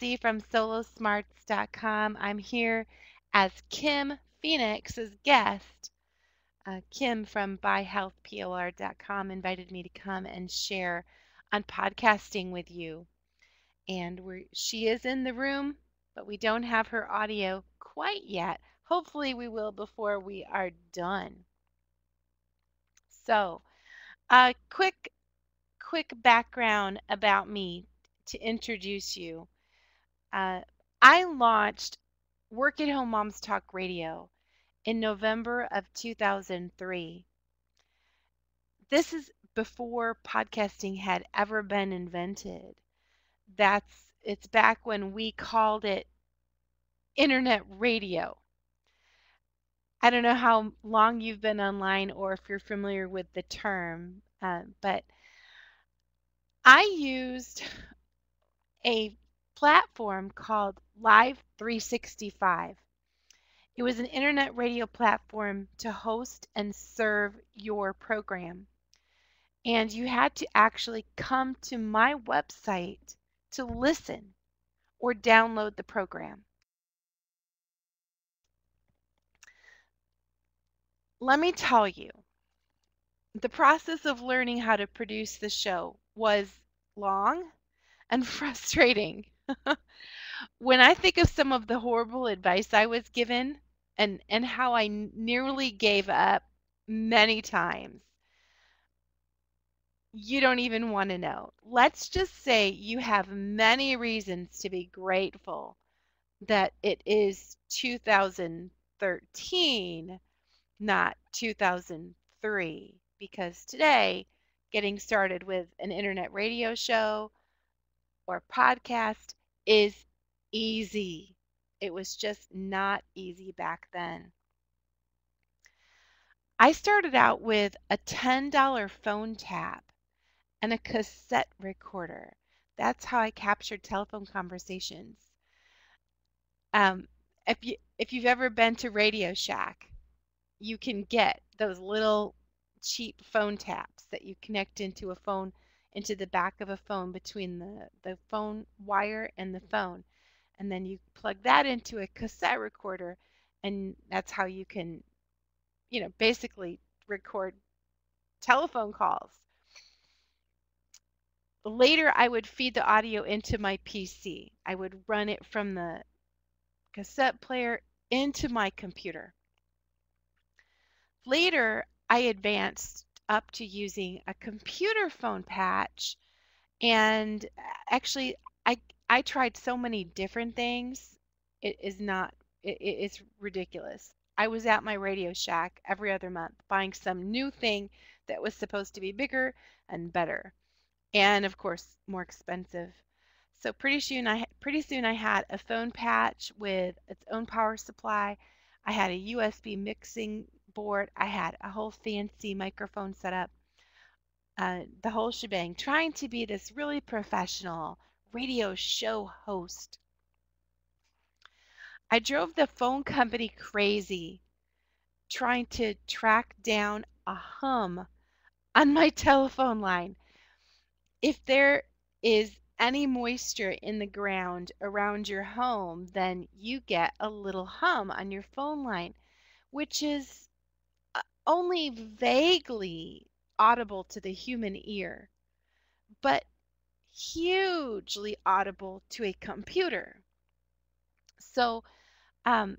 Kelsey from solosmarts.com. I'm here as Kim Phoenix's guest. Kim from buyhealthpor.com invited me to come and share on podcasting with you. And she is in the room, but we don't have her audio quite yet. Hopefully we will before we are done. So, quick background about me to introduce you. I launched Work at Home Moms Talk Radio in November of 2003. This is before podcasting had ever been invented. It's back when we called it internet radio. I don't know how long you've been online or if you're familiar with the term, but I used a platform called Live 365. It was an internet radio platform to host and serve your program. And you had to actually come to my website to listen or download the program. Let me tell you, the process of learning how to produce the show was long and frustrating. When I think of some of the horrible advice I was given and how I nearly gave up many times, you don't even want to know. Let's just say you have many reasons to be grateful that it is 2013, not 2003, because today, getting started with an internet radio show or podcast is easy. It was just not easy back then. I started out with a $10 phone tap and a cassette recorder. That's how I captured telephone conversations. If you've ever been to Radio Shack, you can get those little cheap phone taps that you connect into the back of a phone between the phone wire and the phone. And then you plug that into a cassette recorder, and that's how you can, basically record telephone calls. Later, I would feed the audio into my PC. I would run it from the cassette player into my computer. Later, I advanced up to using a computer phone patch, and actually, I tried so many different things. It's ridiculous. I was at my Radio Shack every other month buying some new thing that was supposed to be bigger and better, and of course more expensive. So pretty soon I had a phone patch with its own power supply. I had a USB mixing board. I had a whole fancy microphone setup. The whole shebang, trying to be this really professional radio show host. I drove the phone company crazy trying to track down a hum on my telephone line. If there is any moisture in the ground around your home, then you get a little hum on your phone line, which is only vaguely audible to the human ear, but hugely audible to a computer. So I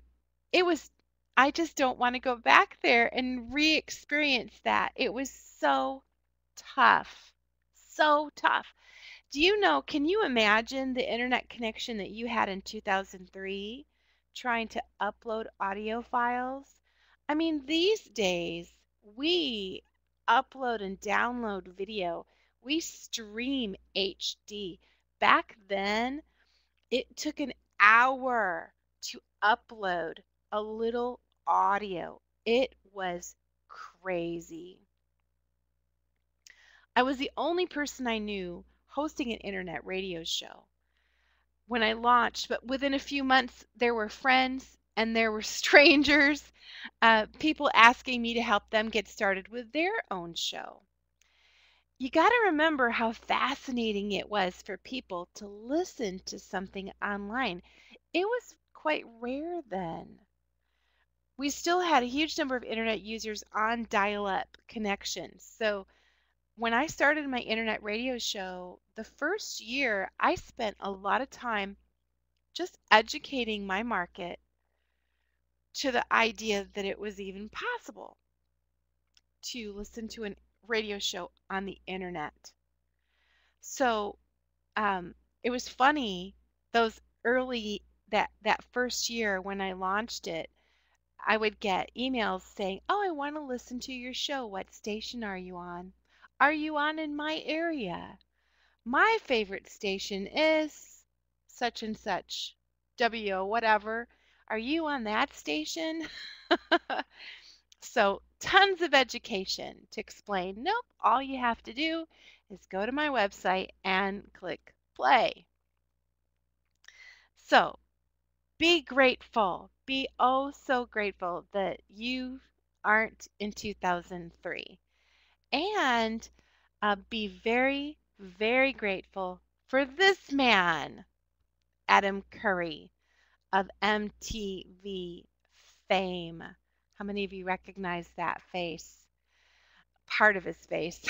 just don't want to go back there and re-experience that. It was so tough. So tough. Can you imagine the internet connection that you had in 2003 trying to upload audio files? I mean, these days we upload and download video. We stream HD. Back then, it took an hour to upload a little audio. It was crazy. I was the only person I knew hosting an internet radio show when I launched, but within a few months there were friends and there were strangers, people asking me to help them get started with their own show. you got to remember how fascinating it was for people to listen to something online. It was quite rare then. We still had a huge number of internet users on dial-up connections. So when I started my internet radio show, the first year I spent a lot of time just educating my market to the idea that it was even possible to listen to a radio show on the internet. So it was funny those early that first year when I launched it, I would get emails saying, "Oh, I want to listen to your show. What station are you on? Are you on in my area? My favorite station is such and such, WO, whatever. Are you on that station?" So, tons of education to explain. Nope, all you have to do is go to my website and click play. So, be grateful. Be oh so grateful that you aren't in 2003. And be very, very grateful for this man, Adam Curry of MTV fame. How many of you recognize that face? Part of his face.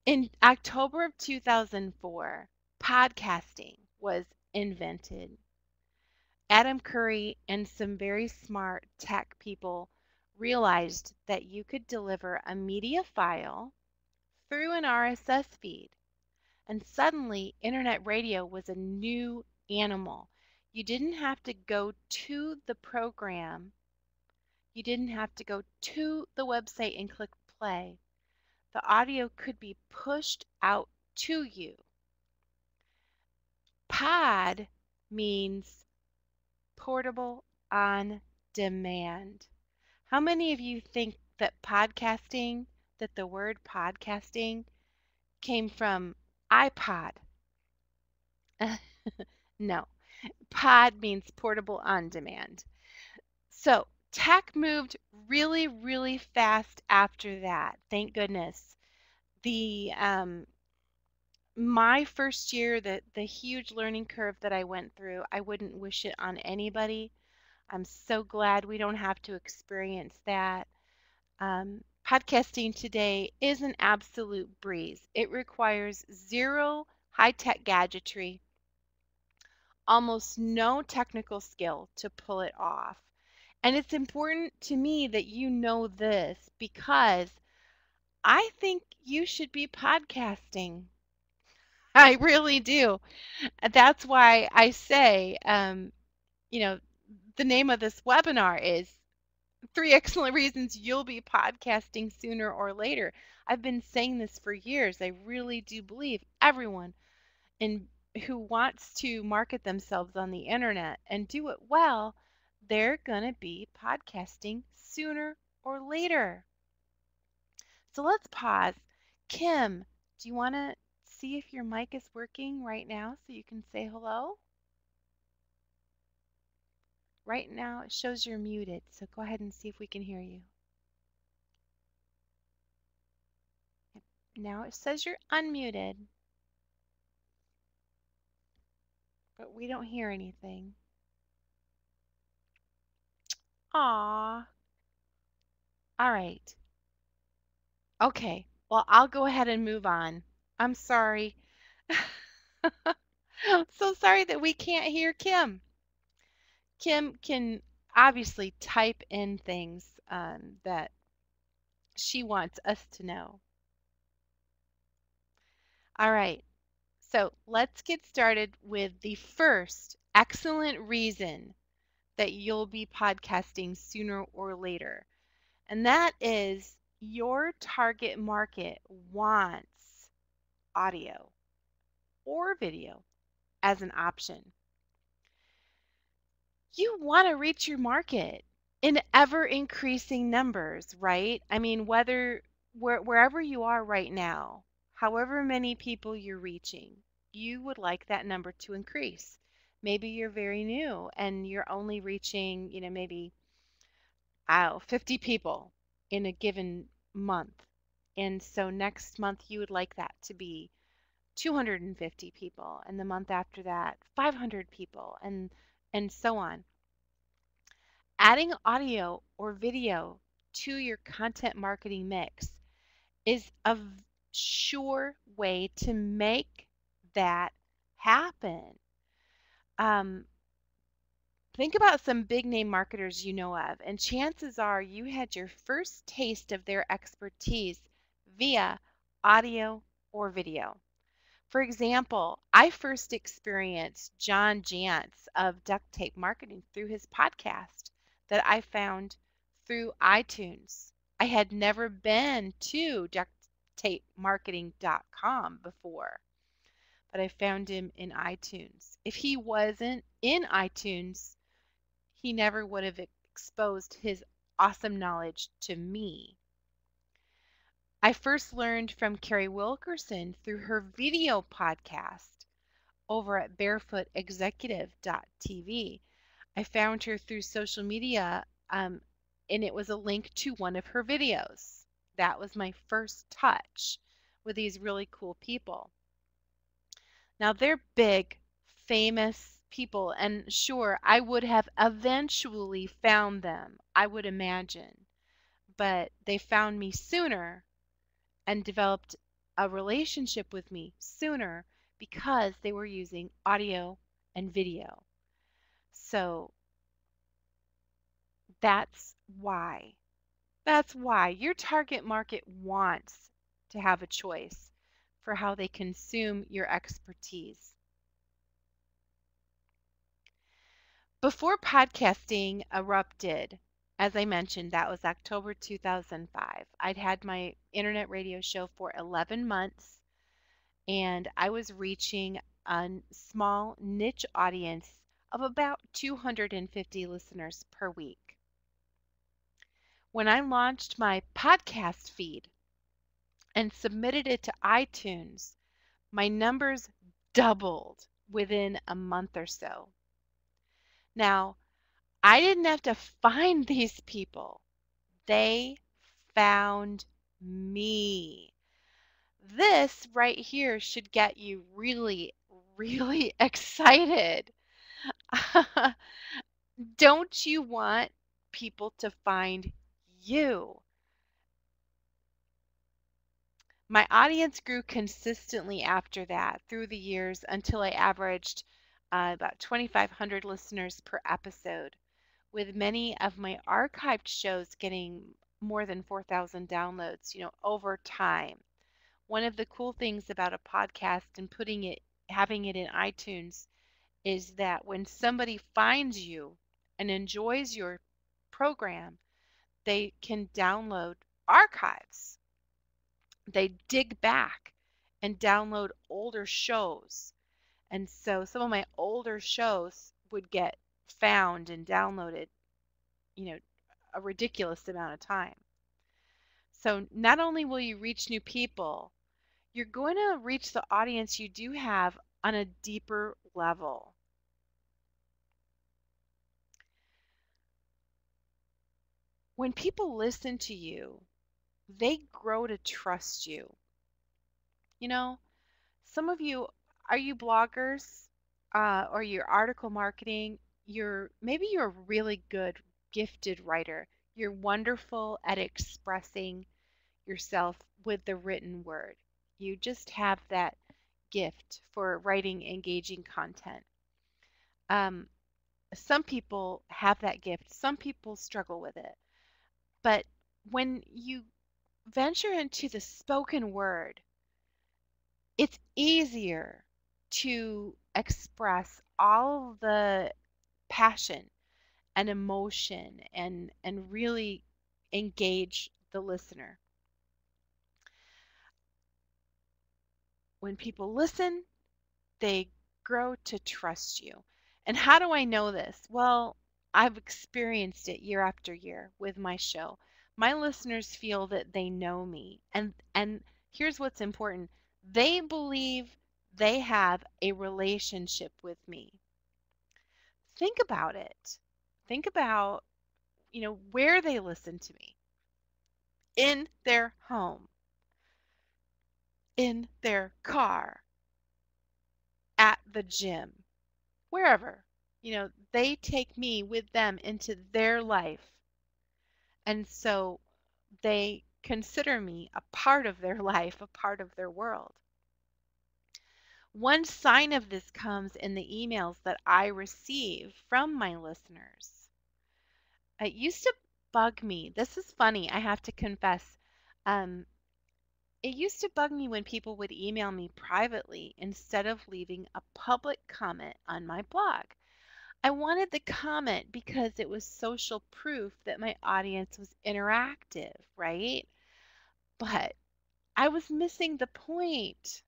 In October of 2004, podcasting was invented. Adam Curry and some very smart tech people realized that you could deliver a media file through an RSS feed. And suddenly, internet radio was a new animal. You didn't have to go to the program, you didn't have to go to the website and click play. The audio could be pushed out to you. Pod means portable on demand. How many of you think that the word podcasting came from iPod? No. Pod means portable on demand. So tech moved really, really fast after that. Thank goodness. The my first year, the huge learning curve that I went through, I wouldn't wish it on anybody. I'm so glad we don't have to experience that. Podcasting today is an absolute breeze. It requires zero high-tech gadgetry, almost no technical skill to pull it off. And it's important to me that you know this because I think you should be podcasting. I really do. That's why I say, you know, the name of this webinar is 3 excellent reasons you'll be podcasting sooner or later. I've been saying this for years. I really do believe everyone in who wants to market themselves on the internet and do it well, they're going to be podcasting sooner or later. So let's pause. Kim, do you want to see if your mic is working right now so you can say hello? Right now it shows you're muted, so go ahead and see if we can hear you. Now it says you're unmuted, but we don't hear anything. Aw. All right. Okay. Well, I'll go ahead and move on. I'm sorry. I'm so sorry that we can't hear Kim. Kim can obviously type in things that she wants us to know. All right. So let's get started with the first excellent reason that you'll be podcasting sooner or later. And that is your target market wants audio or video as an option. You want to reach your market in ever increasing numbers, right? I mean, wherever you are right now, however many people you're reaching, you would like that number to increase. Maybe you're very new and you're only reaching, maybe 50 people in a given month. And so next month you would like that to be 250 people, and the month after that 500 people, and so on. Adding audio or video to your content marketing mix is a sure way to make that happen. Um, think about some big name marketers you know of, and chances are you had your first taste of their expertise via audio or video. For example, I first experienced John Jantz of Duct Tape Marketing through his podcast that I found through iTunes. I had never been to ducttapemarketing.com before, but I found him in iTunes. If he wasn't in iTunes, he never would have exposed his awesome knowledge to me. I first learned from Carrie Wilkerson through her video podcast over at barefootexecutive.tv. I found her through social media, and it was a link to one of her videos. That was my first touch with these really cool people. Now, they're big, famous people, and sure, I would have eventually found them, I would imagine, but they found me sooner and developed a relationship with me sooner because they were using audio and video. So that's why. That's why your target market wants to have a choice for how they consume your expertise. Before podcasting erupted, as I mentioned, that was October 2005. I'd had my internet radio show for 11 months, and I was reaching a small niche audience of about 250 listeners per week. When I launched my podcast feed and submitted it to iTunes, my numbers doubled within a month or so. Now, I didn't have to find these people. They found me. This right here should get you really, really excited. Don't you want people to find you? My audience grew consistently after that through the years until I averaged about 2,500 listeners per episode, with many of my archived shows getting more than 4,000 downloads, over time. One of the cool things about a podcast and having it in iTunes is that when somebody finds you and enjoys your program, they can download archives. They dig back and download older shows. And so some of my older shows would get found and downloaded, a ridiculous amount of time. So not only will you reach new people, you're going to reach the audience you do have on a deeper level. When people listen to you, they grow to trust you. Some of you, are you bloggers or you're article marketing? Maybe you're a really good, gifted writer. You're wonderful at expressing yourself with the written word. You just have that gift for writing engaging content. Some people have that gift. Some people struggle with it. But when you venture into the spoken word, it's easier to express all of the passion and emotion and really engage the listener. When people listen, they grow to trust you. And how do I know this? Well, I've experienced it year after year with my show. My listeners feel that they know me. And here's what's important. They believe they have a relationship with me. Think about it. Think about, where they listen to me. In their home. in their car, at the gym, wherever. They take me with them into their life. And so they consider me a part of their life, a part of their world. One sign of this comes in the emails that I receive from my listeners. It used to bug me. This is funny, I have to confess. Um, it used to bug me when people would email me privately instead of leaving a public comment on my blog. I wanted the comment because it was social proof that my audience was interactive, right? But I was missing the point.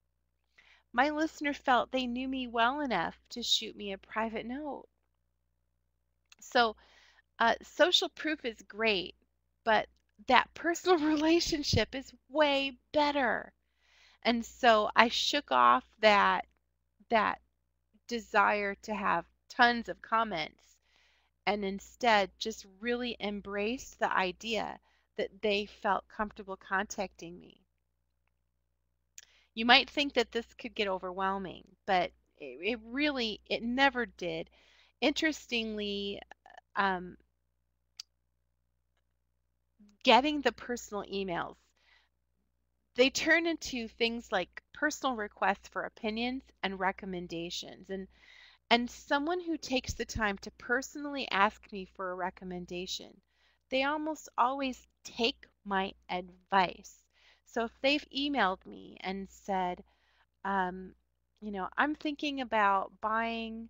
My listener felt they knew me well enough to shoot me a private note. So, social proof is great, but that personal relationship is way better. And so I shook off that desire to have tons of comments and instead just really embraced the idea that they felt comfortable contacting me. You might think that this could get overwhelming, but it never did. Interestingly, um, getting the personal emails, they turn into things like personal requests for opinions and recommendations. And someone who takes the time to personally ask me for a recommendation, they almost always take my advice. So if they've emailed me and said, I'm thinking about buying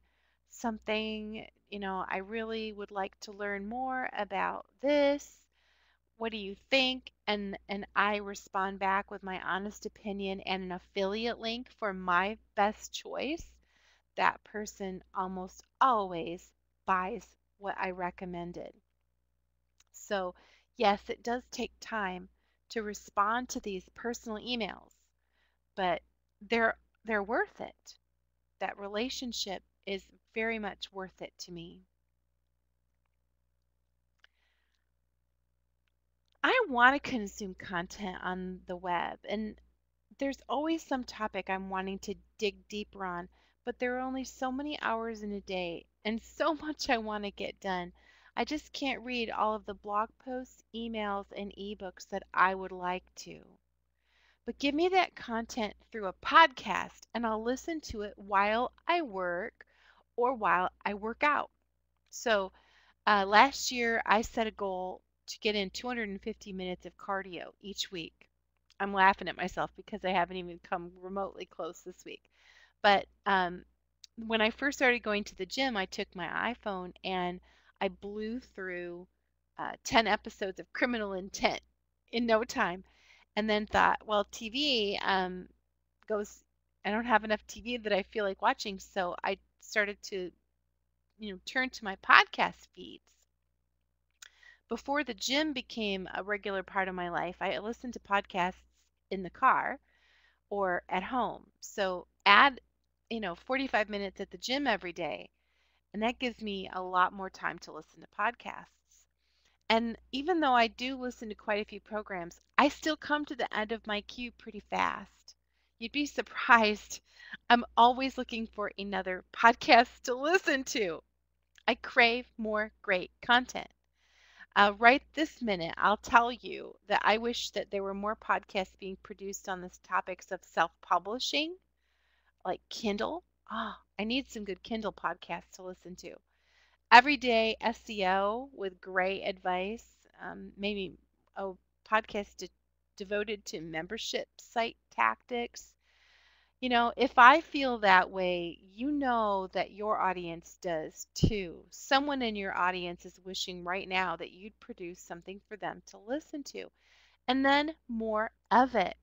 something, I really would like to learn more about this. What do you think? And I respond back with my honest opinion and an affiliate link for my best choice. That person almost always buys what I recommended. So, yes, it does take time to respond to these personal emails, but they're they're worth it. That relationship is very much worth it to me. I want to consume content on the web, and there's always some topic I'm wanting to dig deeper on, but there are only so many hours in a day and so much I want to get done. I just can't read all of the blog posts, emails, and ebooks that I would like to. But give me that content through a podcast and I'll listen to it while I work or while I work out. So last year I set a goal to get in 250 minutes of cardio each week. I'm laughing at myself because I haven't even come remotely close this week. But when I first started going to the gym, I took my iPhone and I blew through 10 episodes of Criminal Intent in no time. And then thought, well, TV goes, I don't have enough TV that I feel like watching. So I started to, turn to my podcast feeds. Before the gym became a regular part of my life, I listened to podcasts in the car or at home. So add, 45 minutes at the gym every day, and that gives me a lot more time to listen to podcasts. And even though I do listen to quite a few programs, I still come to the end of my queue pretty fast. You'd be surprised. I'm always looking for another podcast to listen to. I crave more great content. Right this minute, I'll tell you that I wish that there were more podcasts being produced on this topics of self-publishing, like Kindle. I need some good Kindle podcasts to listen to. Everyday SEO with great advice. Maybe a podcast devoted to membership site tactics. If I feel that way, you know that your audience does too. Someone in your audience is wishing right now that you'd produce something for them to listen to, and then more of it.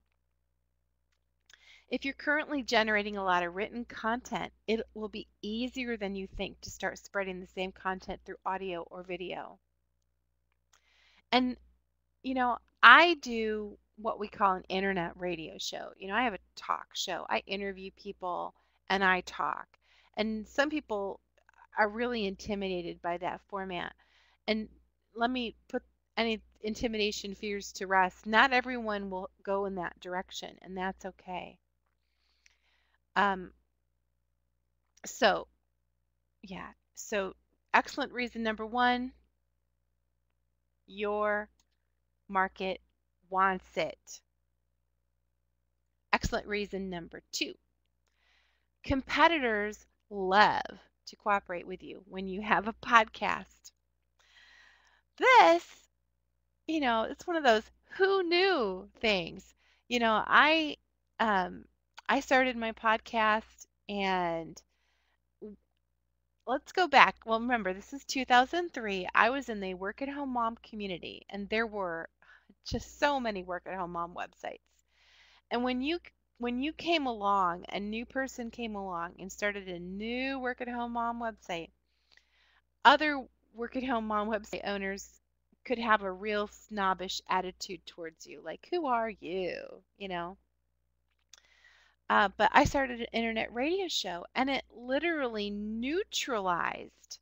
If you're currently generating a lot of written content, it will be easier than you think to start spreading the same content through audio or video. And, I do what we call an internet radio show. I have a talk show. I interview people and I talk. And some people are really intimidated by that format. And let me put any intimidation fears to rest. Not everyone will go in that direction, and that's okay. Um, so, yeah. So, excellent reason number one, your market wants it. Excellent reason number two, competitors love to cooperate with you when you have a podcast. This, it's one of those who knew things. You know, I um I started my podcast, and let's go back. Well, remember, this is 2003. I was in the work at home mom community, and there were just so many work at home mom websites. And when you came along, a new person came along and started a new work at home mom website, other work at home mom website owners could have a real snobbish attitude towards you, like, who are you? You know? But I started an internet radio show, and it literally neutralized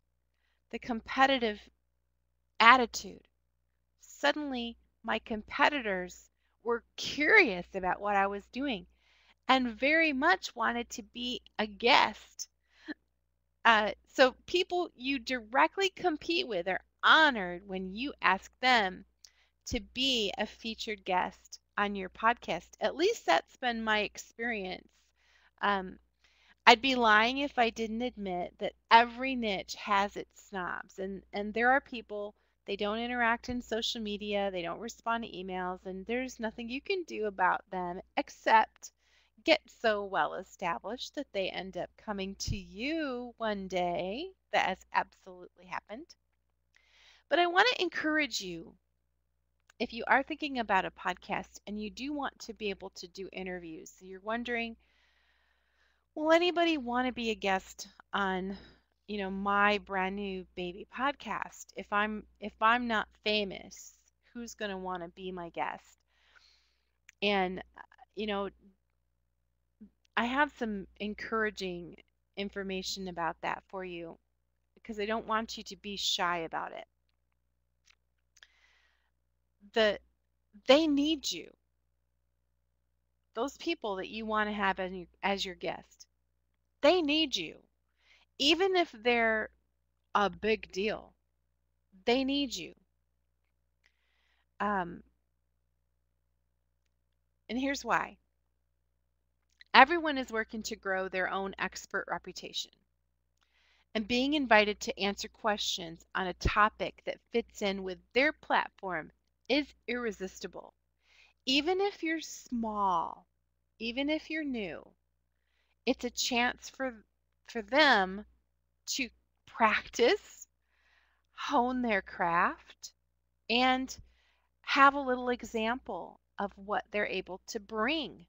the competitive attitude. Suddenly, my competitors were curious about what I was doing and very much wanted to be a guest. So people you directly compete with are honored when you ask them to be a featured guest on your podcast. At least that's been my experience. Um, I'd be lying if I didn't admit that every niche has its snobs, and there are people, they don't interact in social media, they don't respond to emails, and there's nothing you can do about them except get so well established that they end up coming to you one day. That has absolutely happened. But I want to encourage you, if you are thinking about a podcast and you do want to be able to do interviews, so you're wondering, will anybody want to be a guest on, my brand new baby podcast? If I'm not famous, who's going to want to be my guest? And you know, I have some encouraging information about that for you because I don't want you to be shy about it. The They need you. Those people that you want to have as your guest, they need you. Even if they're a big deal, they need you. Um, and here's why. Everyone is working to grow their own expert reputation. And being invited to answer questions on a topic that fits in with their platform is irresistible. Even if you're small, even if you're new, it's a chance for them to practice, hone their craft, and have a little example of what they're able to bring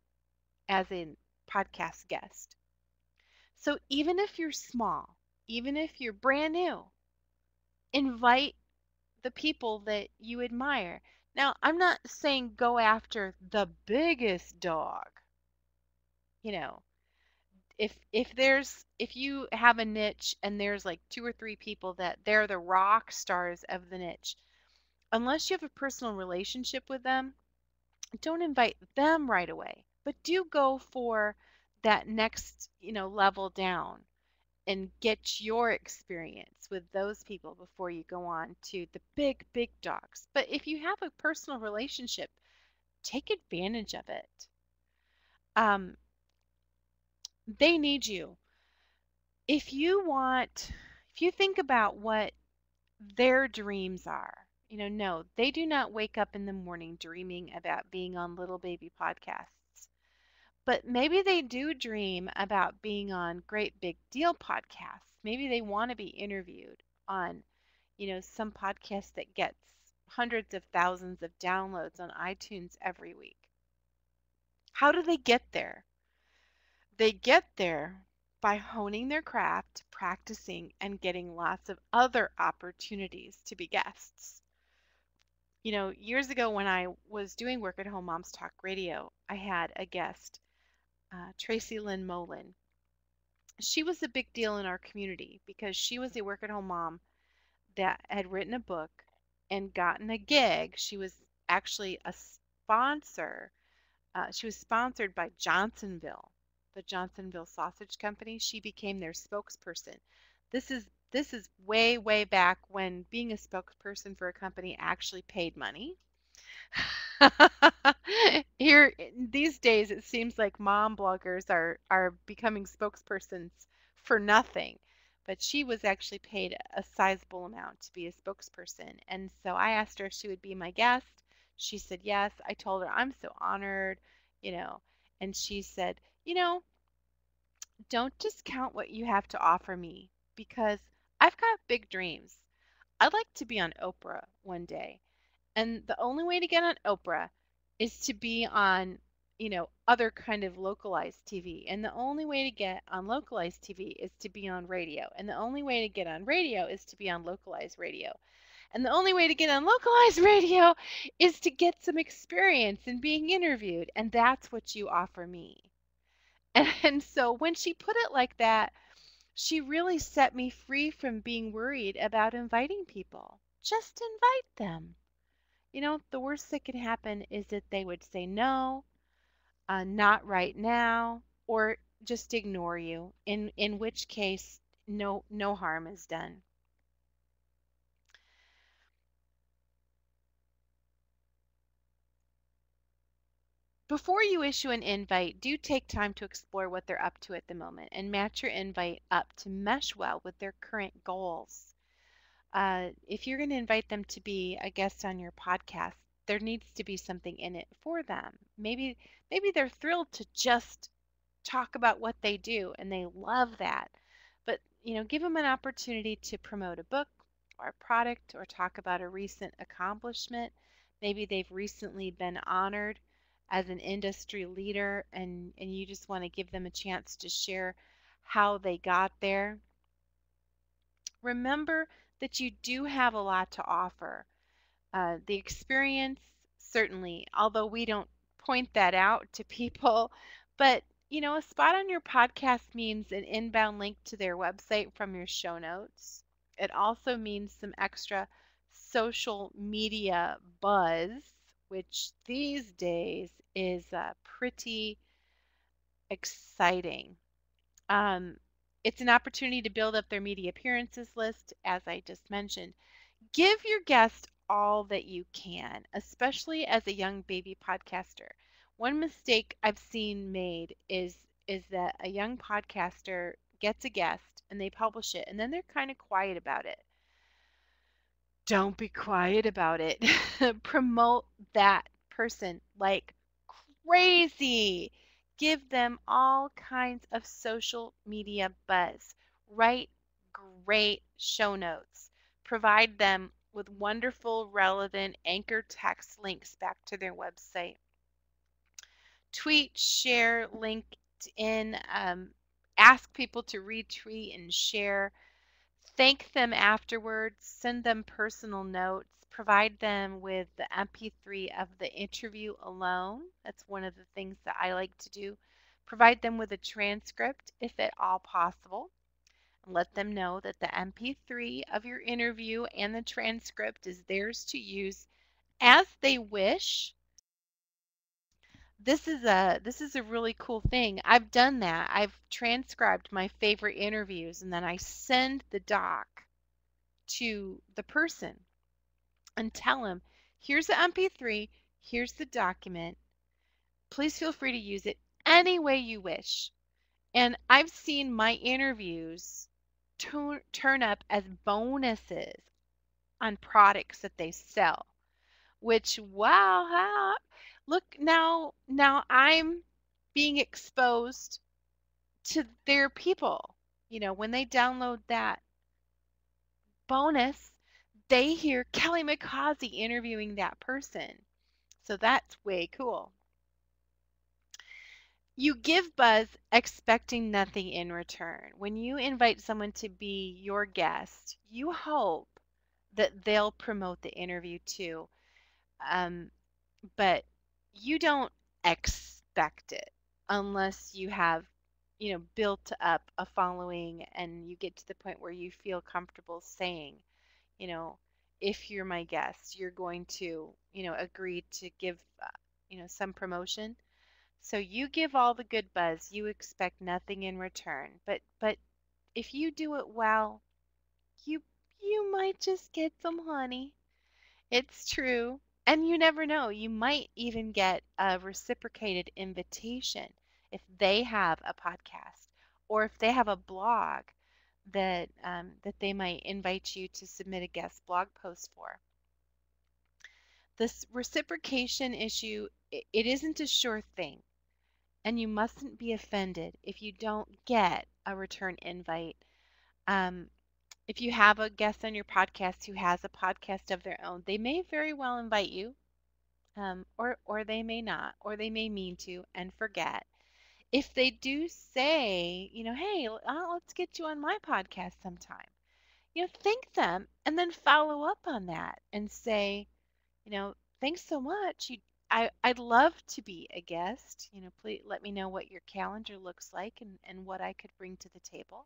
as a podcast guest. So even if you're small, even if you're brand new, invite the people that you admire. Now, I'm not saying go after the biggest dog. You know, if you have a niche and there's like two or three people that they're the rock stars of the niche, unless you have a personal relationship with them, don't invite them right away. But do go for that next, level down and get your experience with those people before you go on to the big, big dogs. But if you have a personal relationship, take advantage of it. They need you. If you think about what their dreams are, no, they do not wake up in the morning dreaming about being on Little Baby podcasts. But maybe they do dream about being on Great Big Deal podcasts. Maybe they want to be interviewed on, some podcast that gets hundreds of thousands of downloads on iTunes every week. How do they get there? They get there by honing their craft, practicing, and getting lots of other opportunities to be guests. Years ago when I was doing Work at Home Moms Talk Radio, I had a guest, Tracy Lynn Molin. She was a big deal in our community because she was a work at home mom that had written a book, and gotten a gig. She was actually a sponsor. She was sponsored by Johnsonville, the Johnsonville Sausage Company. She became their spokesperson. This is way, way back when being a spokesperson for a company actually paid money. Here these days, it seems like mom bloggers are becoming spokespersons for nothing. But she was actually paid a sizable amount to be a spokesperson. And so I asked her if she would be my guest. She said yes. I told her I'm so honored, you know. And she said, don't discount what you have to offer me because I've got big dreams. I'd like to be on Oprah one day. And the only way to get on Oprah is to be on, other kind of localized TV. And the only way to get on localized TV is to be on radio. And the only way to get on radio is to be on localized radio. And the only way to get on localized radio is to get some experience in being interviewed. And that's what you offer me. And so when she put it like that, she really set me free from being worried about inviting people. Just invite them. The worst that could happen is that they would say no, not right now, or just ignore you, in which case no harm is done. Before you issue an invite, do take time to explore what they're up to at the moment and match your invite up to mesh well with their current goals. If you're going to invite them to be a guest on your podcast, there needs to be something in it for them. Maybe they're thrilled to just talk about what they do and they love that. But, give them an opportunity to promote a book or a product or talk about a recent accomplishment. Maybe they've recently been honored as an industry leader and you just want to give them a chance to share how they got there. Remember that you do have a lot to offer. The experience, certainly, although we don't point that out to people, but a spot on your podcast means an inbound link to their website from your show notes. It also means some extra social media buzz, which these days is pretty exciting. Um, it's an opportunity to build up their media appearances list, as I just mentioned. Give your guest all that you can, especially as a young baby podcaster. One mistake I've seen made is that a young podcaster gets a guest and they publish it and then they're kind of quiet about it. Don't be quiet about it. Promote that person like crazy. Give them all kinds of social media buzz. Write great show notes. Provide them with wonderful, relevant anchor text links back to their website. Tweet, share, LinkedIn, ask people to retweet and share. Thank them afterwards. Send them personal notes. Provide them with the MP3 of the interview alone. That's one of the things that I like to do. Provide them with a transcript if at all possible. Let them know that the MP3 of your interview and the transcript is theirs to use as they wish. This is a really cool thing. I've done that. I've transcribed my favorite interviews and then I send the doc to the person and tell them, here's the MP3, here's the document. Please feel free to use it any way you wish. And I've seen my interviews turn up as bonuses on products that they sell, which, wow, look, now I'm being exposed to their people. When they download that bonus, they hear Kelly McCausey interviewing that person. So that's way cool. You give buzz expecting nothing in return. When you invite someone to be your guest, you hope that they'll promote the interview too. But you don't expect it unless you have, built up a following and you get to the point where you feel comfortable saying, you know, if you're my guest, you're going to, agree to give, some promotion. So you give all the good buzz, you expect nothing in return. But if you do it well, you you might just get some honey. It's true. And you never know. You might even get a reciprocated invitation if they have a podcast or if they have a blog that they might invite you to submit a guest blog post for. This reciprocation issue, it isn't a sure thing, and you mustn't be offended if you don't get a return invite. Um, if you have a guest on your podcast who has a podcast of their own, they may very well invite you, or they may not, or they may mean to and forget. If they do say, hey, let's get you on my podcast sometime, thank them and then follow up on that and say, thanks so much. I'd love to be a guest. Please let me know what your calendar looks like and what I could bring to the table.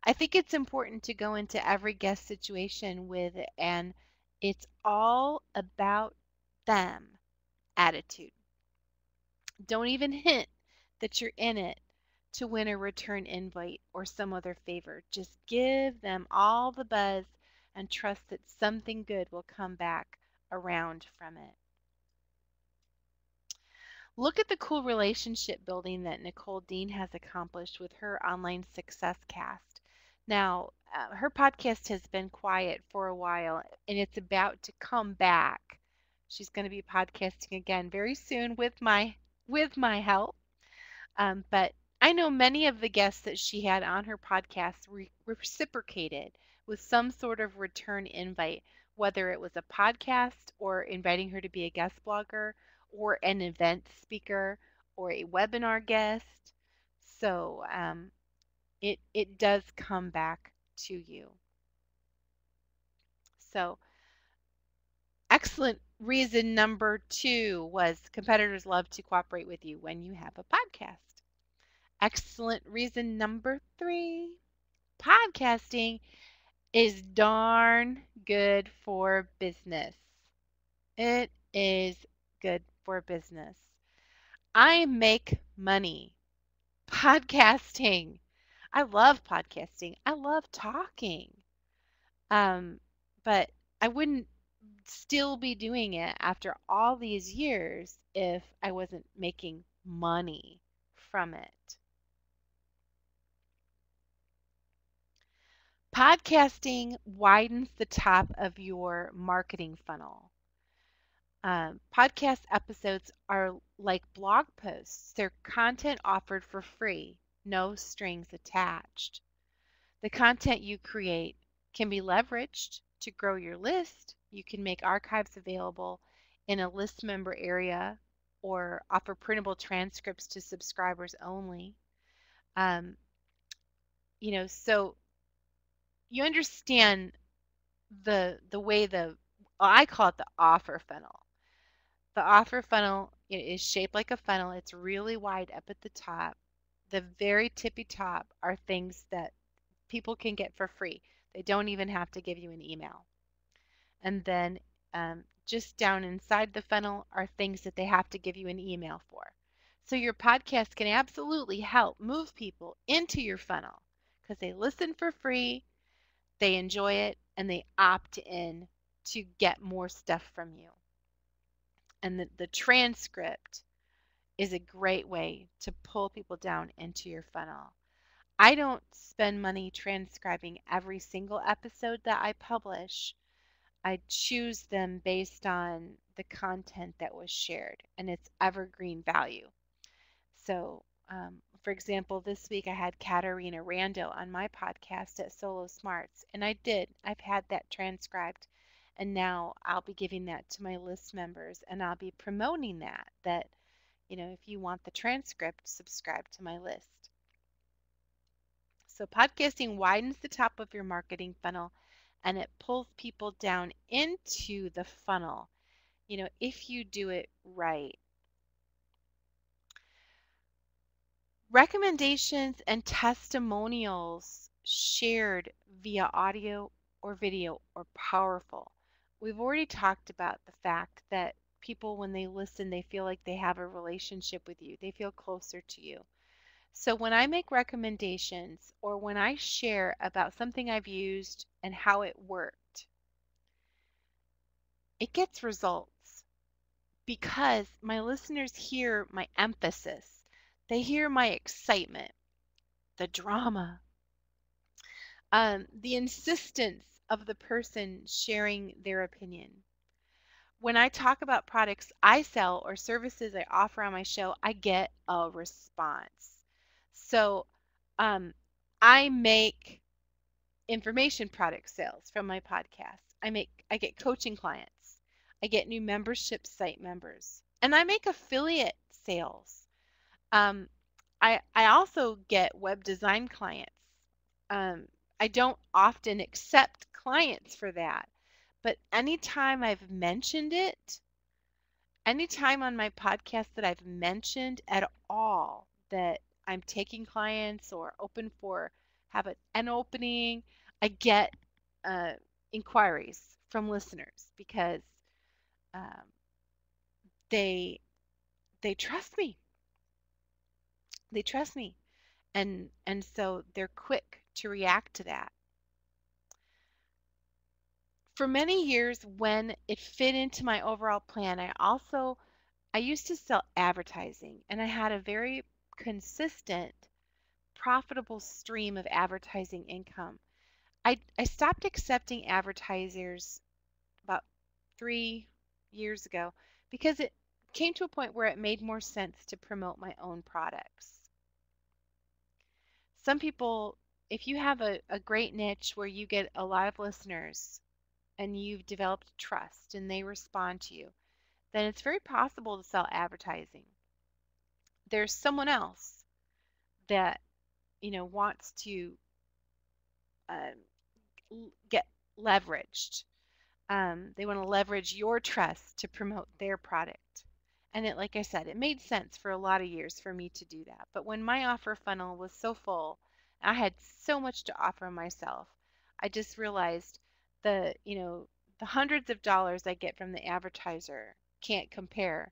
I think it's important to go into every guest situation with an it's all about them attitude. Don't even hint that you're in it to win a return invite or some other favor. Just give them all the buzz and trust that something good will come back around from it. Look at the cool relationship building that Nicole Dean has accomplished with her online success cast. Now, her podcast has been quiet for a while and it's about to come back. She's going to be podcasting again very soon with my help. But I know many of the guests that she had on her podcast reciprocated with some sort of return invite, whether it was a podcast or inviting her to be a guest blogger or an event speaker or a webinar guest. So it does come back to you. So excellent reason number 2 was competitors love to cooperate with you when you have a podcast. Excellent reason number 3, podcasting is darn good for business. It is good for business. I make money podcasting. I love podcasting. I love talking. But I wouldn't still be doing it after all these years if I wasn't making money from it. Podcasting widens the top of your marketing funnel. Podcast episodes are like blog posts. They're content offered for free, no strings attached. The content you create can be leveraged to grow your list. You can make archives available in a list member area or offer printable transcripts to subscribers only. So you understand the way I call it the offer funnel. The offer funnel is shaped like a funnel. It's really wide up at the top. The very tippy top are things that people can get for free. They don't even have to give you an email. And then just down inside the funnel are things that they have to give you an email for. So your podcast can absolutely help move people into your funnel because they listen for free, they enjoy it, and they opt in to get more stuff from you. And the transcript is a great way to pull people down into your funnel. I don't spend money transcribing every single episode that I publish. I choose them based on the content that was shared and its evergreen value. So, for example, this week I had Katarina Rando on my podcast at Solo Smarts, and I've had that transcribed, and now I'll be giving that to my list members, and I'll be promoting that, if you want the transcript, subscribe to my list. So podcasting widens the top of your marketing funnel, and it pulls people down into the funnel, if you do it right. Recommendations and testimonials shared via audio or video or powerful. We've already talked about the fact that people, when they listen, they feel like they have a relationship with you. They feel closer to you. So when I make recommendations or when I share about something I've used and how it worked, it gets results because my listeners hear my emphasis. They hear my excitement, the drama, the insistence of the person sharing their opinion. When I talk about products I sell or services I offer on my show, I get a response. So I make information product sales from my podcast. I get coaching clients. I get new membership site members, and I make affiliate sales. Um, I also get web design clients. I don't often accept clients for that, but anytime I've mentioned it, anytime on my podcast that I've mentioned at all that I'm taking clients or open for have an opening, I get inquiries from listeners because um, they they trust me. They trust me, and so they're quick to react to that. For many years, when it fit into my overall plan, I used to sell advertising, and I had a very consistent, profitable stream of advertising income. I stopped accepting advertisers about 3 years ago because it came to a point where it made more sense to promote my own products. Some people, if you have a great niche where you get a lot of listeners and you've developed trust and they respond to you, then it's very possible to sell advertising. There's someone else that wants to get leveraged. They want to leverage your trust to promote their product. And like I said, it made sense for a lot of years for me to do that. But when my offer funnel was so full, I had so much to offer myself, I just realized the hundreds of dollars I get from the advertiser can't compare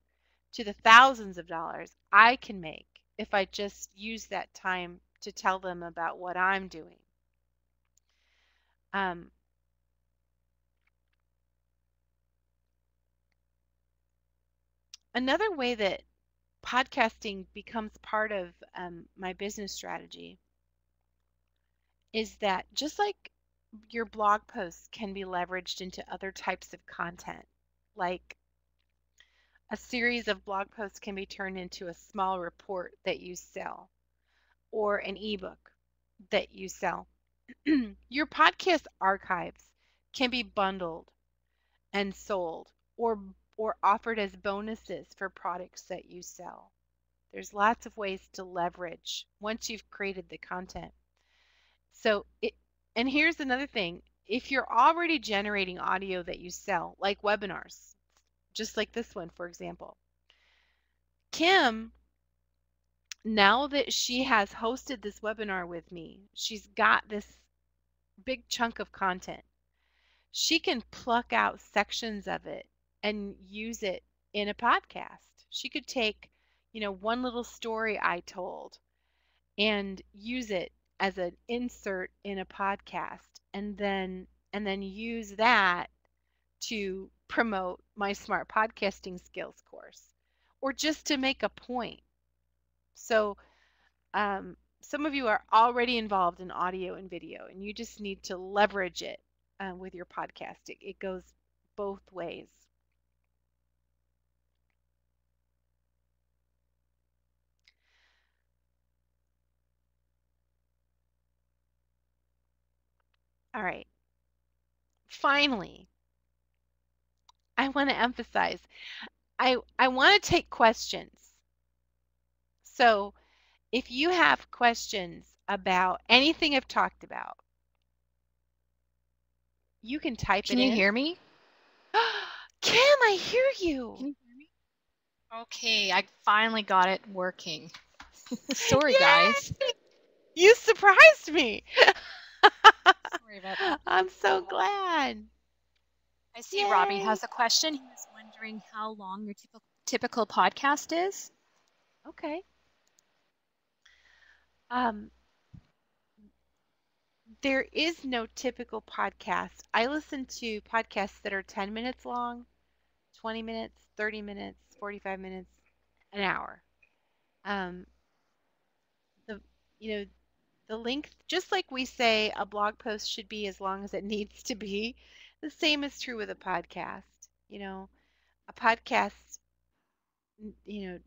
to the thousands of dollars I can make if I just use that time to tell them about what I'm doing. Another way that podcasting becomes part of my business strategy is that just like your blog posts can be leveraged into other types of content, like a series of blog posts can be turned into a small report that you sell or an ebook that you sell. Your podcast archives can be bundled and sold or offered as bonuses for products that you sell. There's lots of ways to leverage once you've created the content. And here's another thing. If you're already generating audio that you sell, like webinars, just like this one, for example, Kim, now that she has hosted this webinar with me, she's got this big chunk of content. She can pluck out sections of it and use it in a podcast. She could take, one little story I told and use it as an insert in a podcast and then use that to promote my smart podcasting skills course or just to make a point. So some of you are already involved in audio and video and you just need to leverage it with your podcast. It goes both ways. All right. Finally, I want to emphasize, I want to take questions. So if you have questions about anything I've talked about, you can type it in. Can you hear me? Kim, I hear you. Can you hear me? Okay, I finally got it working. Sorry, Yay! guys. You surprised me. Sorry about that. I'm so glad. I see Robbie Yay. has a question. He was wondering how long your typical podcast is. Okay. Um, there is no typical podcast. I listen to podcasts that are 10 minutes long, 20 minutes, 30 minutes, 45 minutes, an hour. Um, the you know the length, just like we say a blog post should be as long as it needs to be, the same is true with a podcast. You know, a podcast, you know,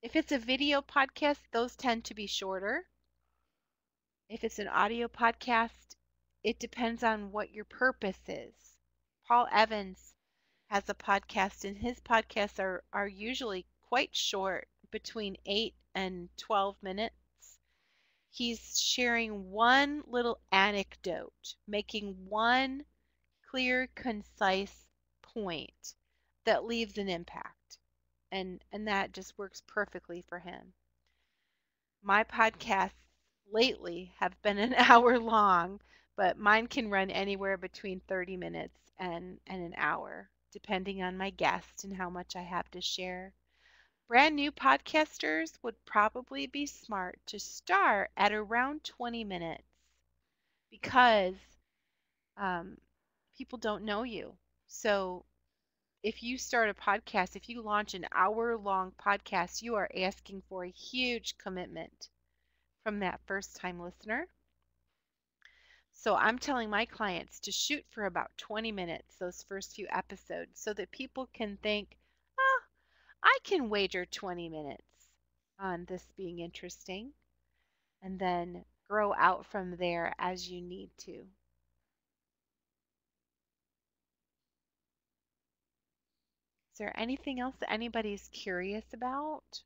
if it's a video podcast, those tend to be shorter. If it's an audio podcast, it depends on what your purpose is. Paul Evans has a podcast, and his podcasts are usually quite short, between 8 and 12 minutes. He's sharing one little anecdote, making one clear, concise point that leaves an impact. And that just works perfectly for him. My podcasts lately have been an hour long, but mine can run anywhere between 30 minutes and an hour, depending on my guest and how much I have to share. Brand new podcasters would probably be smart to start at around 20 minutes because um, people don't know you. So if you start a podcast, if you launch an hour long podcast, you are asking for a huge commitment from that first time listener. So I'm telling my clients to shoot for about 20 minutes those first few episodes so that people can think, oh, I can wager 20 minutes on this being interesting, and then grow out from there as you need to. Is there anything else that anybody's curious about? Is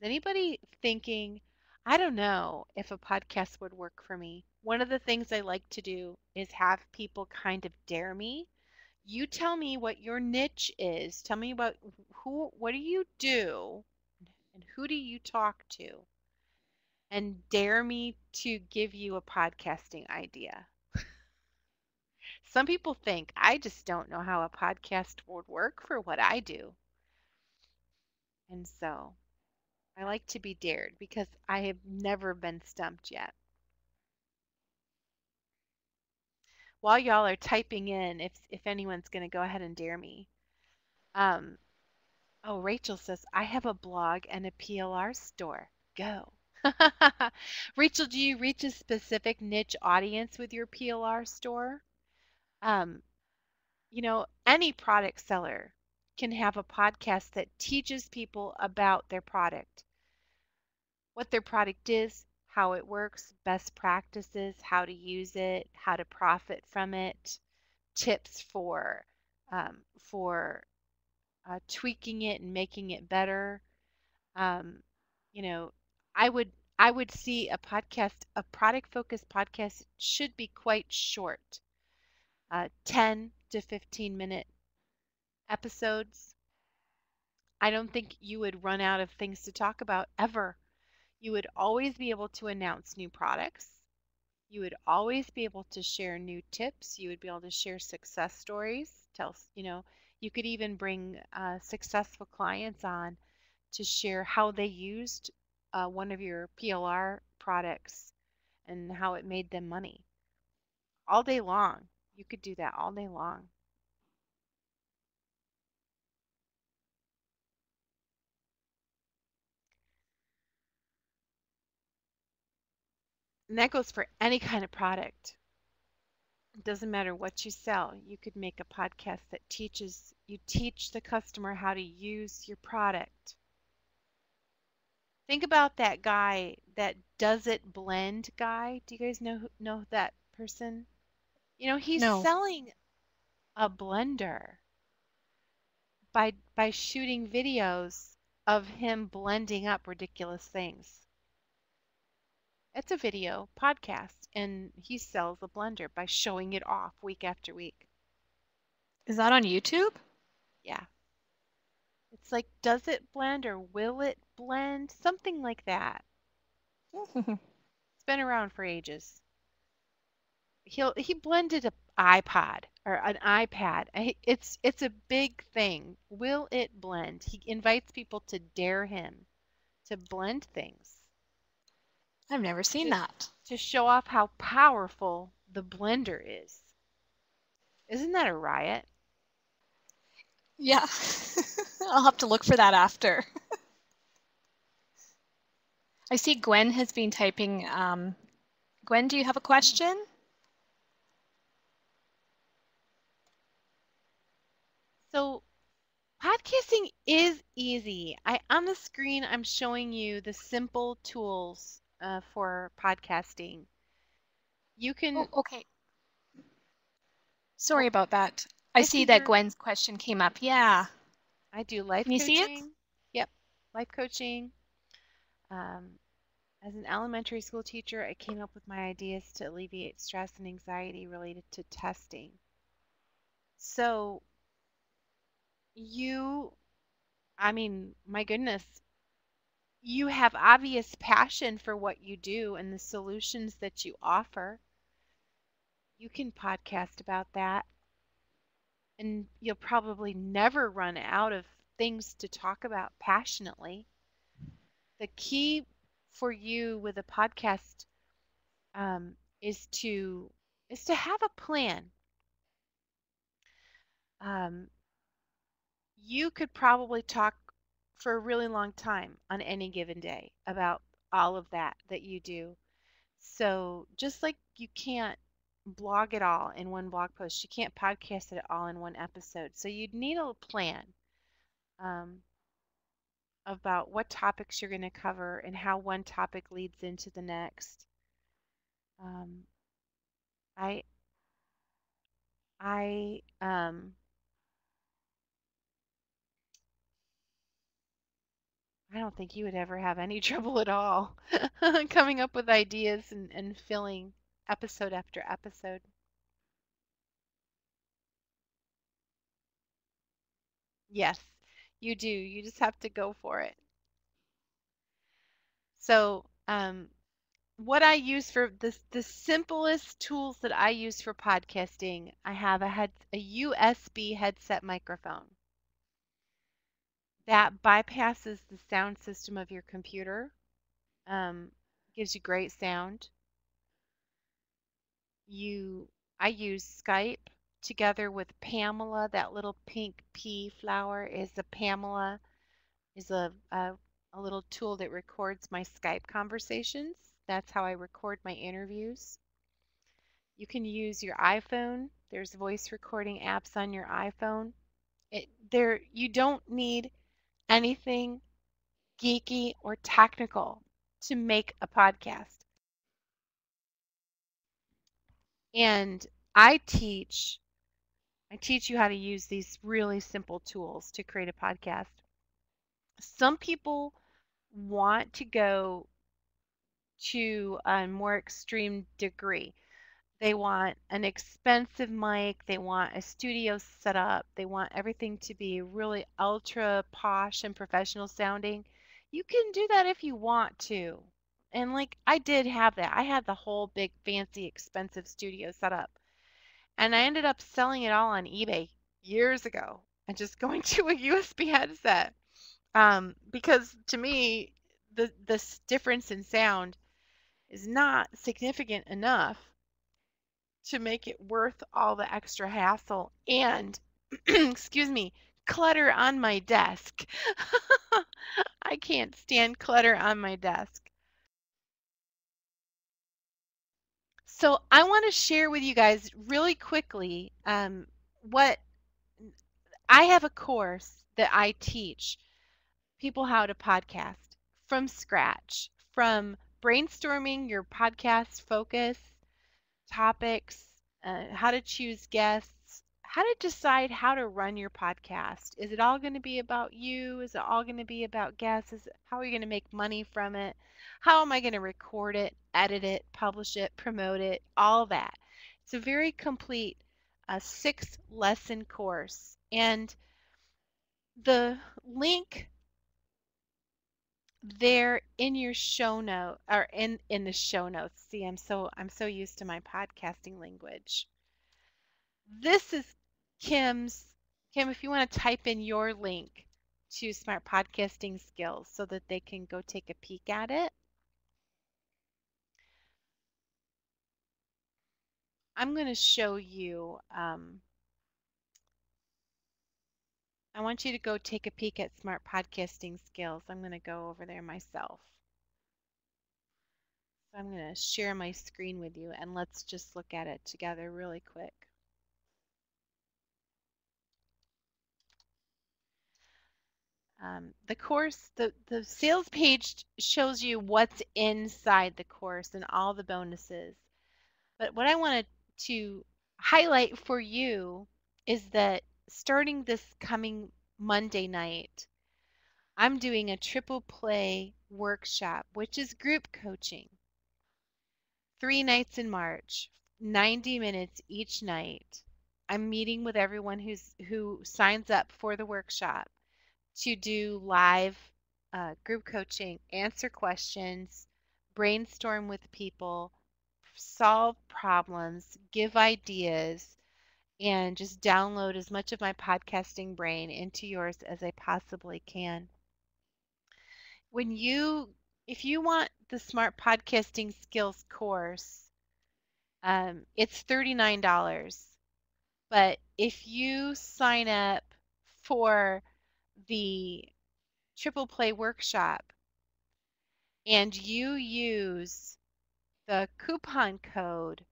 anybody thinking, I don't know if a podcast would work for me? One of the things I like to do is have people kind of dare me. You tell me what your niche is. Tell me about what do you do and who do you talk to? And dare me to give you a podcasting idea. Some people think I just don't know how a podcast would work for what I do. And so I like to be dared because I have never been stumped yet. While y'all are typing in, if anyone's going to go ahead and dare me. Um, oh, Rachel says, I have a blog and a PLR store. Go. Rachel, do you reach a specific niche audience with your PLR store? Um, any product seller can have a podcast that teaches people about their product, what their product is, how it works, best practices, how to use it, how to profit from it, tips for tweaking it and making it better. Um, you know, I would I would see a product focused podcast should be quite short, 10 to 15-minute episodes. I don't think you would run out of things to talk about ever. You would always be able to announce new products. You would always be able to share new tips. You would be able to share success stories. You could even bring successful clients on to share how they used one of your PLR products and how it made them money all day long. You could do that all day long. And that goes for any kind of product. It doesn't matter what you sell. You could make a podcast that teach the customer how to use your product. Think about that guy, that Does It Blend guy. Do you guys know that person? He's No. selling a blender by shooting videos of him blending up ridiculous things. It's a video podcast, and he sells a blender by showing it off week after week. Is that on YouTube? Yeah. It's like, does it blend or will it blend? Something like that. It's been around for ages. he blended an iPod or an iPad. It's a big thing. Will it blend? He invites people to dare him to blend things I've never seen to that. to show off how powerful the blender is. Isn't that a riot? Yeah. I'll have to look for that after. I see Gwen has been typing. Gwen, do you have a question? So podcasting is easy. On the screen I'm showing you the simple tools for podcasting. You Oh, can okay. Sorry oh, about that. I I see see that your Gwen's question came up. Yeah. I do life Can you see it? coaching. Yep, life coaching. Um, as an elementary school teacher, I came up with my ideas to alleviate stress and anxiety related to testing. So you, I mean, my goodness, you have obvious passion for what you do and the solutions that you offer. You can podcast about that, and you'll probably never run out of things to talk about passionately. The key for you with a podcast um, is to have a plan. Um, you could probably talk for a really long time on any given day about all of that you do. So just like you can't blog it all in one blog post, you can't podcast it all in one episode. So you'd need a plan um, about what topics you're going to cover and how one topic leads into the next. Um, I I I don't think you would ever have any trouble at all coming up with ideas and filling episode after episode. Yes, you do. You just have to go for it. So, what I use for the simplest tools that I use for podcasting, I have a USB headset microphone that bypasses the sound system of your computer, um, gives you great sound. You I use Skype together with Pamela. That little pink pea flower is a Pamela is a little tool that records my Skype conversations. That's how I record my interviews. You can use your iPhone. There's voice recording apps on your iPhone. You don't need anything geeky or technical to make a podcast. And I teach I teach you how to use these really simple tools to create a podcast. Some people want to go to a more extreme degree. They want an expensive mic, they want a studio set up, they want everything to be really ultra posh and professional sounding. You can do that if you want to. And like I did have that. I had the whole big fancy expensive studio set up. And I ended up selling it all on eBay years ago and just going to a USB headset. Because to me, the difference in sound is not significant enough to make it worth all the extra hassle and, excuse me, clutter on my desk. I can't stand clutter on my desk. So I want to share with you guys really quickly what I have a course that I teach people how to podcast from scratch, from brainstorming your podcast focus, topics, how to choose guests, how to decide how to run your podcast. Is it all going to be about you? Is it all going to be about guests? How are you going to make money from it? How am I going to record it, edit it, publish it, promote it? All that. It's a very complete 6-lesson course. And the link there in your show note or in the show notes. See, I'm so used to my podcasting language. This is Kim's. Kim, if you want to type in your link to Smart Podcasting Skills so that they can go take a peek at it. I'm going to show you. I want you to go take a peek at Smart Podcasting Skills. I'm going to go over there myself. So I'm going to share my screen with you and let's just look at it together really quick. The course, the sales page shows you what's inside the course and all the bonuses. But what I wanted to highlight for you is that starting this coming Monday night, I'm doing a triple play workshop, which is group coaching. 3 nights in March, 90 minutes each night. I'm meeting with everyone who signs up for the workshop to do live group coaching, answer questions, brainstorm with people, solve problems, give ideas, and just download as much of my podcasting brain into yours as I possibly can. If you want the Smart Podcasting Skills course, it's $39. But if you sign up for the Triple Play Workshop and you use the coupon code,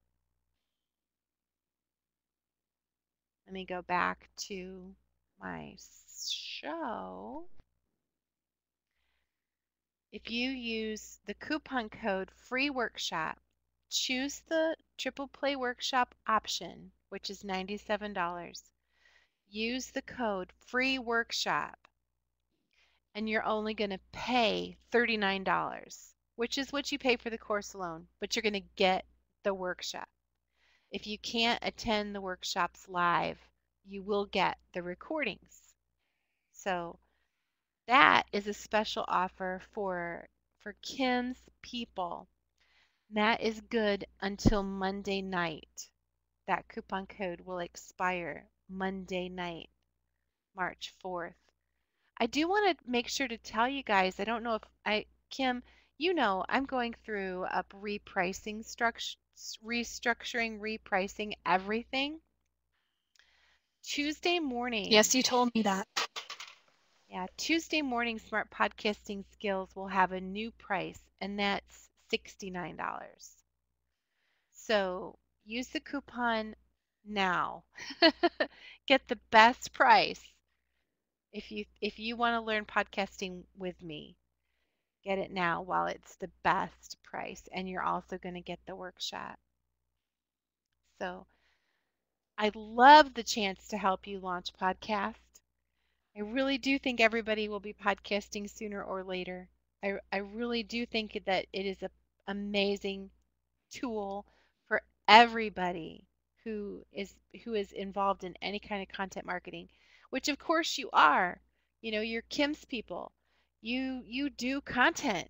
let me go back to my show. If you use the coupon code freeworkshop, choose the Triple Play Workshop option, which is $97. Use the code freeworkshop and you're only going to pay $39, which is what you pay for the course alone, but you're going to get the workshop. If you can't attend the workshops live, you will get the recordings. So that is a special offer for Kim's people. That is good until Monday night. That coupon code will expire Monday night, March 4th. I do want to make sure to tell you guys, I don't know if Kim, you know, I'm going through a repricing restructuring, repricing everything. Tuesday morning. Yes, you told me that. Yeah, Tuesday morning Smart Podcasting Skills will have a new price, and that's $69. So use the coupon now. Get the best price. If you want to learn podcasting with me, get it now while it's the best price, and you're also going to get the workshop. So I love the chance to help you launch podcast. I really do think everybody will be podcasting sooner or later. I really do think that it is an amazing tool for everybody who is involved in any kind of content marketing, which of course you are. You know, you're Kim's people. You do content.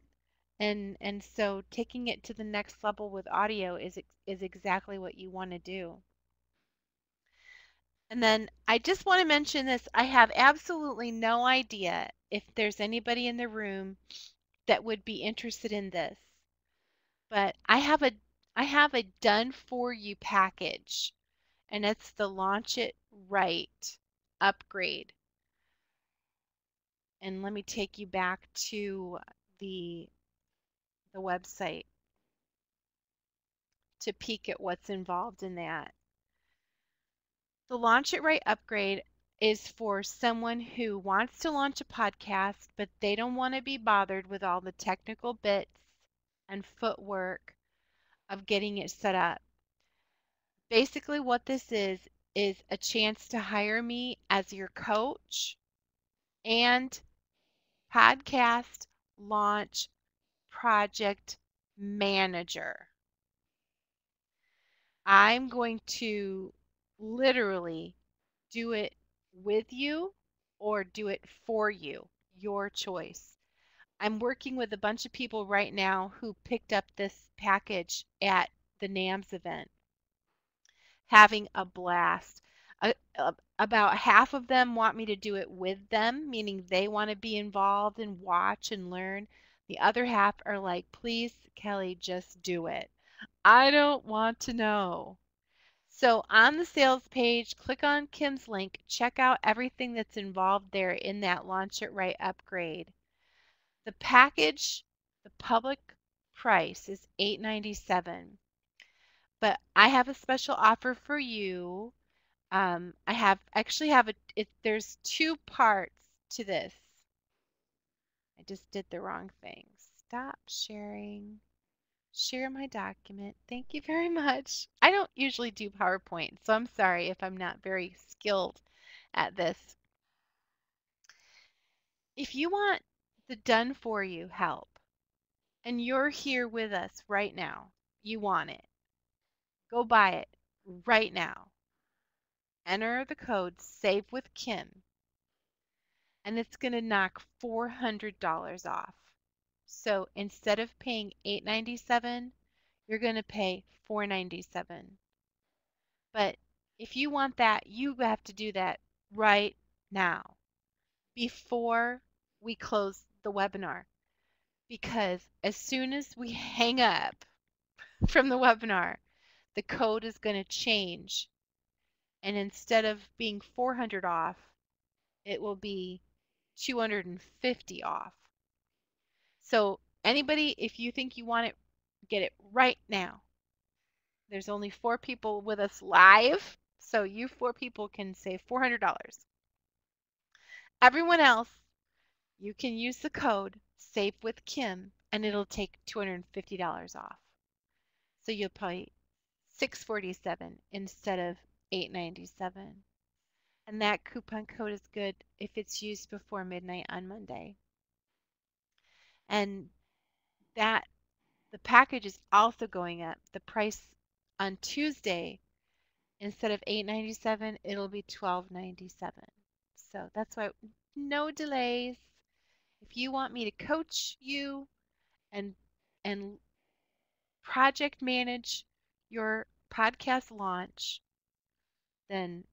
And so taking it to the next level with audio is exactly what you want to do. And then I just want to mention this. I have absolutely no idea if there's anybody in the room that would be interested in this. But I have a done for you package, and it's the Launch It Right upgrade. And let me take you back to the website to peek at what's involved in that. The Launch It Right upgrade is for someone who wants to launch a podcast, but they don't want to be bothered with all the technical bits and footwork of getting it set up. Basically, what this is a chance to hire me as your coach and podcast launch project manager. I'm going to literally do it with you or do it for you, your choice. I'm working with a bunch of people right now who picked up this package at the NAMS event, having a blast. About half of them want me to do it with them, meaning they want to be involved and watch and learn. The other half are like, please, Kelly, just do it. I don't want to know. So on the sales page, click on Kim's link, check out everything that's involved there in that Launch It Right upgrade. The package, the public price is $8.97, but I have a special offer for you. I have there's two parts to this. I just did the wrong thing. Stop sharing. Share my document. Thank you very much. I don't usually do PowerPoint, so I'm sorry if I'm not very skilled at this. If you want the done for you help and you're here with us right now, you want it, go buy it right now. Enter the code SAVE with Kim and it's going to knock $400 off. So instead of paying $8.97, you're going to pay $4.97. But if you want that, you have to do that right now before we close the webinar. Because as soon as we hang up from the webinar, the code is going to change. And instead of being 400 off, it will be 250 off. So anybody, if you think you want it, get it right now. There's only 4 people with us live, so you 4 people can save $400. Everyone else, you can use the code SAVE with Kim, and it'll take $250 off. So you'll pay $647 instead of $897. And that coupon code is good if it's used before midnight on Monday. And that the package is also going up. The price on Tuesday, instead of $8.97, it'll be $12.97. So that's why no delays. If you want me to coach you and and project manage your podcast launch, then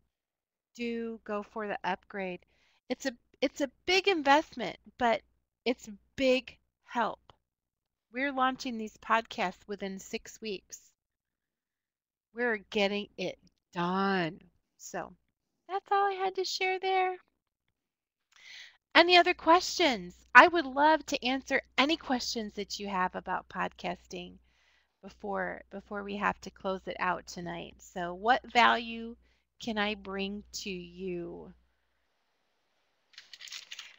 do go for the upgrade. It's a big investment, but it's big help. We're launching these podcasts within 6 weeks. We're getting it done. So that's all I had to share there. Any other questions? I would love to answer any questions that you have about podcasting before we have to close it out tonight. So what value can I bring to you?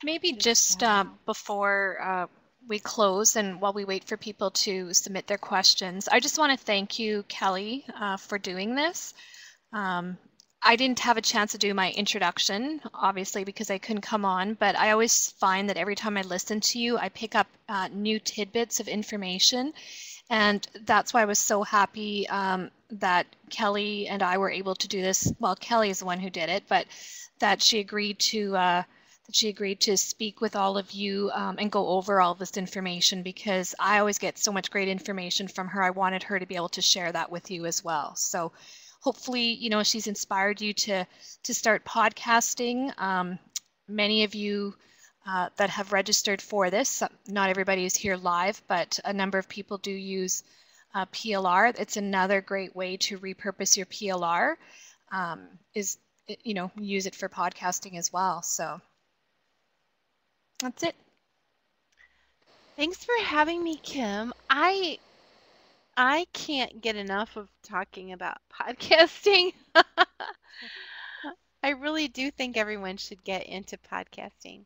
Maybe What is just value? before we close and while we wait for people to submit their questions, I just want to thank you, Kelly, for doing this. I didn't have a chance to do my introduction, obviously, because I couldn't come on, but I always find that every time I listen to you, I pick up new tidbits of information. And that's why I was so happy that Kelly and I were able to do this. Well, Kelly is the one who did it, but that she agreed to speak with all of you and go over all this information, because I always get so much great information from her. I wanted her to be able to share that with you as well. So hopefully, she's inspired you to start podcasting. Many of you that have registered for this, not everybody is here live, but a number of people do use PLR. It's another great way to repurpose your PLR, use it for podcasting as well. So that's it. Thanks for having me, Kim. I can't get enough of talking about podcasting. I really do think everyone should get into podcasting.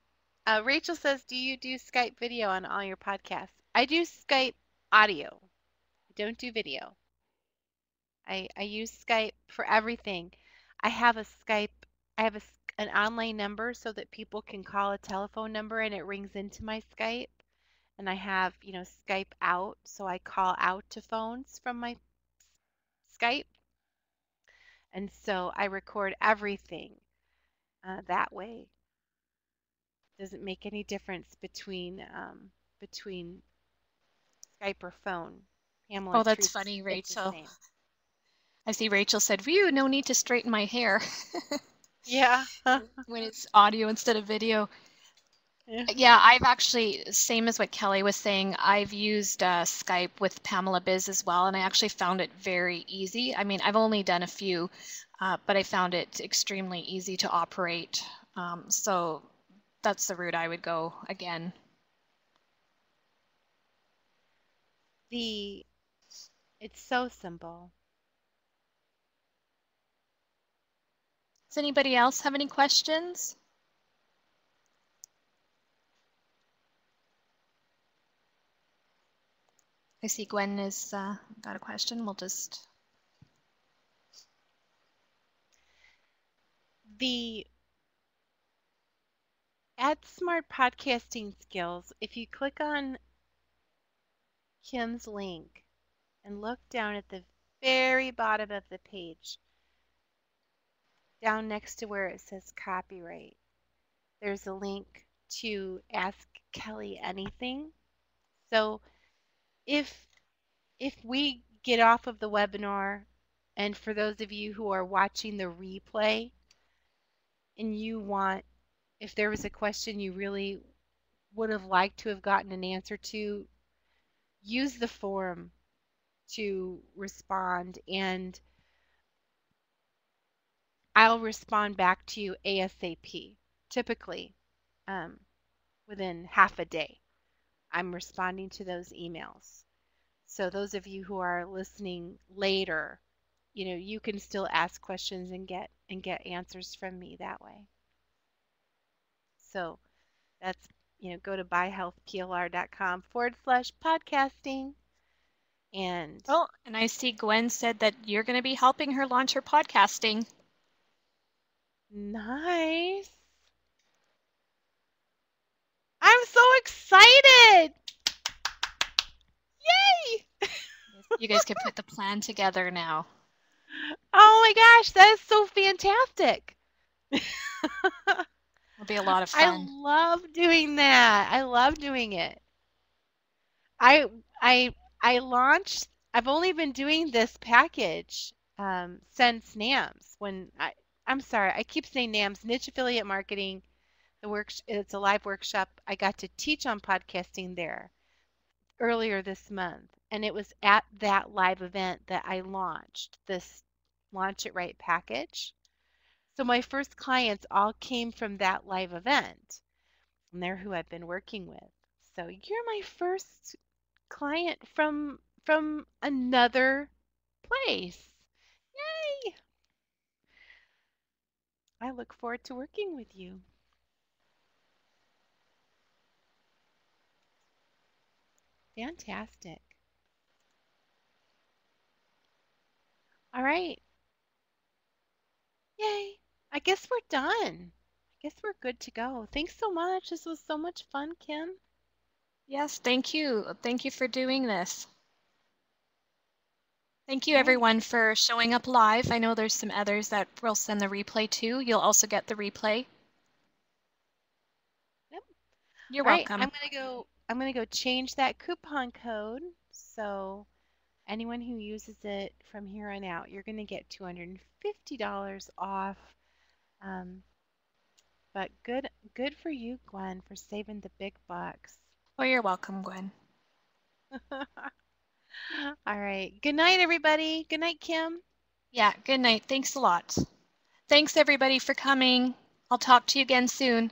Rachel says, do you do Skype video on all your podcasts? I do Skype audio. I don't do video. I use Skype for everything. I have a Skype, I have an online number so that people can call a telephone number and it rings into my Skype. And I have, Skype out, so I call out to phones from my Skype. And so I record everything that way. Doesn't make any difference between between Skype or phone. Pamela Oh, that's treats funny, it the Rachel. same. I see Rachel said, "Phew, no need to straighten my hair." Yeah. When it's audio instead of video. Yeah. Yeah, I've actually, same as what Kelly was saying, I've used Skype with Pamela Biz as well, and I actually found it very easy. I mean, I've only done a few, but I found it extremely easy to operate. So that's the route I would go again. It's so simple. Does anybody else have any questions? I see Gwen has got a question. We'll just... The Add Smart Podcasting Skills, if you click on Kim's link and look down at the very bottom of the page, down next to where it says copyright, there's a link to Ask Kelly Anything. So if we get off of the webinar, and for those of you who are watching the replay, and if there was a question you really would have liked to have gotten an answer to, use the forum to respond, and I'll respond back to you ASAP. Typically, within half a day, I'm responding to those emails. So those of you who are listening later, you can still ask questions and get answers from me that way. So that's, go to byhealthplr.com/podcasting. And Oh, and I see Gwen said that you're going to be helping her launch her podcasting. nice. I'm so excited. Yay! You guys can put the plan together now. Oh my gosh, that is so fantastic. It'll be a lot of I fun. love doing that. I love doing it. I I I launched. I've only been doing this package since NAMS. I'm sorry, I keep saying NAMS, Niche Affiliate Marketing. It's a live workshop. I got to teach on podcasting there earlier this month, and it was at that live event that I launched this Launch It Right package. So my first clients all came from that live event, and they're who I've been working with. So you're my first client from another place. Yay! I look forward to working with you. Fantastic. All right. Yay. I guess we're done. I guess we're good to go. Thanks so much. This was so much fun, Kim. Yes, thank you. Thank you for doing this. Thank you All right. everyone for showing up live. I know there's some others that will send the replay too. You'll also get the replay. Yep. You're All right. welcome. I'm gonna go change that coupon code. So anyone who uses it from here on out, you're gonna get $250 off. Um, but good for you, Gwen, for saving the big bucks. Oh, you're welcome, Gwen. All right. Good night, everybody. Good night, Kim. Yeah, good night. Thanks a lot. Thanks everybody for coming. I'll talk to you again soon.